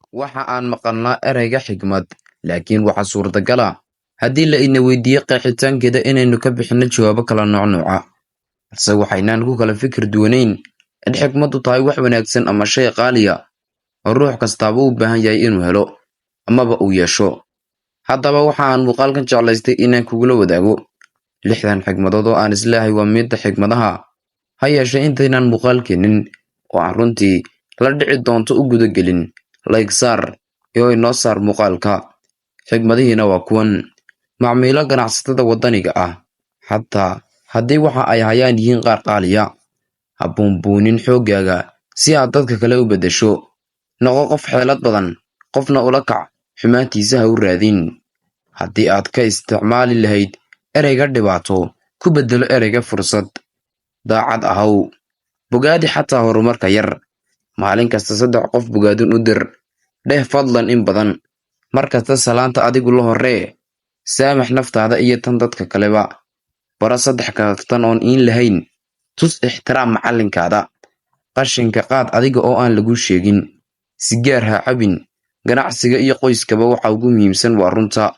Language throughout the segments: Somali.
Waxa aan maqalnaa ereyga xigmad, laakiin waxa suurtagal ah haddii la ina weydiiyo qeexitaankeeda inaynu ka bixinno jawaabo kala noocnooca, balse waxaynaan ku kala fikir duwanayn in xigmaddu tahay wax wanaagsan ama shay qaali ah oo ruux kastaaba u baahan yahay inuu helo amaba uu yeesho. Haddaba waxa aan muuqaalkan jeclaystay inaan kugula wadaago 6 xigmadood oo aan isleeyahay waa midda xigmadaha. Ha yeeshee intaynaan muuqaalkeennin oo aan runtii la dhici doonto u gudagelin, like saar iyo inoo saar muuqaalka. Xigmadihiina waa kuwan: macmiilo ganacsatada waddaniga ah, xataa haddii waxa ay hayaan yihiin qaar qaaliya, ha buunbuunin xooggaaga si aad dadka kale u beddesho. Noqo qof xeelad badan, qofna ula kac, xumaantiisa ha u raadin. Haddii aad ka isticmaali lahayd ereyga dhibaato, ku beddelo ereyga fursad. Daacad ahaw, bogaadi xataa horumarka yar. Maalin kasta 3 qof bogaadin u dir. Dheh fadlan in badan. Markasta salaanta adigu la horree. Saamax naftaada iyo tan dadka kaleba. Bara 3 kaftan oon iin lahayn. Tus ixtiraam macallinkaada. Qashinka qaad adiga oo aan lagu sheegin. Sigaar ha cabin. Ganacsiga iyo qoyskaba waxa ugu muhiimsan waa runta.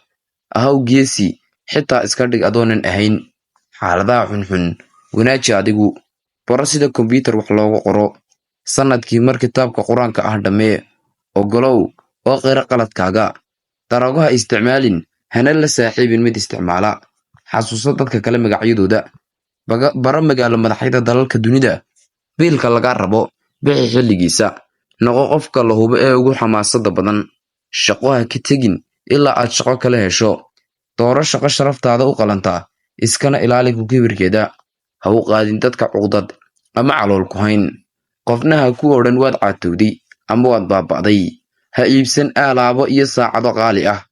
Ahaw geesi, xitaa iska dhig adoonan ahayn. Xaaladaha xunxun, wanaaji adigu. Baro sida kombiyuutar wax loogu qoro. Sanadkii mar kitaabka quraanka ah dhammee. Ogolow oo qira qaladkaaga. Daroogo ha isticmaalin, hana la saaxiibin mid isticmaala. Xasuuso dadka kale magacyadooda. Baro magaalo madaxyada dalalka dunida. Biilka laga rabo, bixi xilligiisa. Noqo qofka la hubo ee ugu xamaasada badan. Shaqo ha ka tegin ilaa aad shaqo kale hesho. Dooro shaqo sharaftaada u qalanta, iskana ilaali ku kibirkeeda. Ha u qaadin dadka cuqdad ama calool ku hayn. Qofna ha ku odhan waad caatowday ama waad baaba'day. Ha iibsan alaabo iyo saacado qaali ah.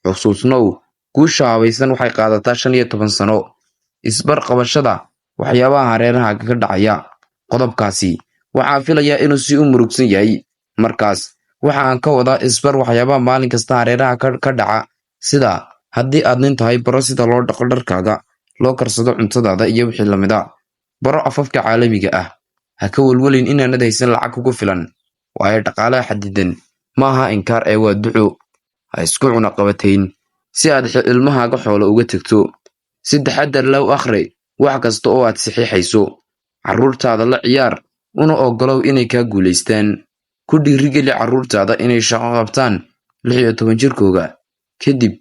Xusuusnow, guusha habaysan waxay qaadataa 15 sano. Isbar qabashada waxyaabaha hareerahaaga ka dhacaya. Qodobkaasi waxaan filayaa inuu si u murugsan yahay. Markaas waxa aan ka wadaa isbar waxyaabaha maalin kasta hareeraha ka dhaca, sida haddii aad nin tahay, baro sida loo dhaqo dharkaaga, loo karsado cuntadaada iyo wixii la mid ah. Baro afafka caalamiga ah. Ha ka welwelin inaanad haysan lacag kugu filan, waayo dhaqaalaha xadidan ma aha inkaar ee waa duco. Ha isku cunaqabatayn si aad ilmahaaga xoolo uga tagto. Si taxaddar leh u akhri wax kasta oo aad saxiixayso. Carruurtaada la ciyaar, una ogolow inay kaa guulaystaan. Ku dhiirigeli carruurtaada inay shaqo qabtaan 16 jirkooda. Kadib,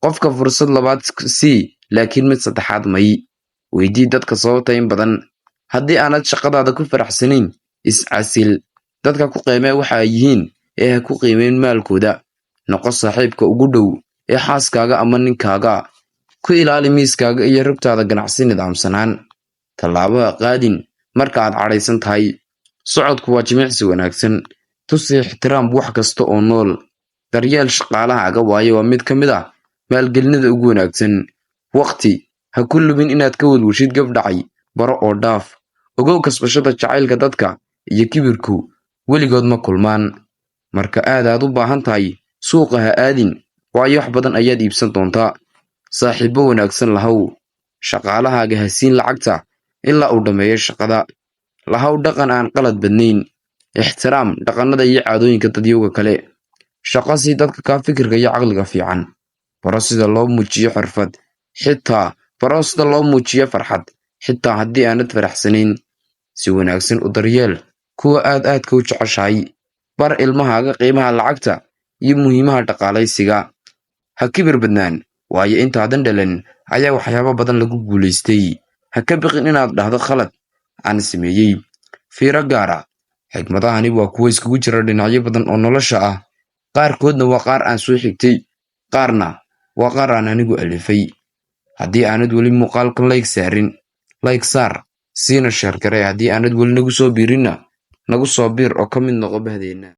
qofka fursad labaad sii, laakiin mid saddexaad may. Weydii dadka sababta in badan. Haddii aanad shaqadaada ku faraxsanayn, is-casil. Dadka ku qiimee waxa ay yihiin ee ha ku qiimeyn maalkooda. Noqo saaxiibka ugu dhow ee xaaskaaga ama ninkaaga. Ku ilaali miiskaaga iyo rugtaada ganacsi nidaamsanaan. Tallaabo ha qaadin marka aad cadhaysan tahay. Socodku waa jimicsi wanaagsan. Tusi ixtiraam wax kasta oo nool. Daryeel shaqaalahaaga, waayo waa mid ka mid ah maalgelinada ugu wanaagsan. Waqti ha ku lumin inaad ka welweshid gab dhacay. Baro oo dhaaf. Ogow kasbashada jacaylka dadka iyo kibirku weligood ma kulmaan. Marka aad u baahan tahay, suuqa ha aadin, waayo wax badan ayaad iibsan doontaa. Saaxiibo wanaagsan lahow. Shaqaalahaaga ha siin lacagta ilaa uu dhammeeyo shaqada. Lahow dhaqan aan qalad badnayn. Ixtiraam dhaqannada iyo caadooyinka dadyowga kale. Shaqo sii dadka ka fikirka iyo caqliga fiican. Baro sida loo muujiyo xirfad. Baro sida loo muujiyo farxad, xitaa haddii aanad faraxsanayn. Si wanaagsan u daryeel kuwa aadka u jeceshahay. Bar ilmahaaga qiimaha lacagta iyo muhiimaha dhaqaalaysiga. Ha kibir badnaan, waayo intaadan dhalan ayaa waxyaabo badan lagu guulaystay. Ha ka baqin inaad dhahdo khalad aan sameeyey. Fiiro gaara. Xigmadahani waa kuwo iskugu jira dhinacyo badan oo nolosha ah. Qaarkoodna waa qaar aan soo xigtay, qaarna waa qaar aan anigu alifay. Haddii aanad weli muuqaalkan like saarin, like saar, siina share garee. Haddii aanad weli nagu soo biirinna, nagu soo biir oo ka mid noqo bahdeena.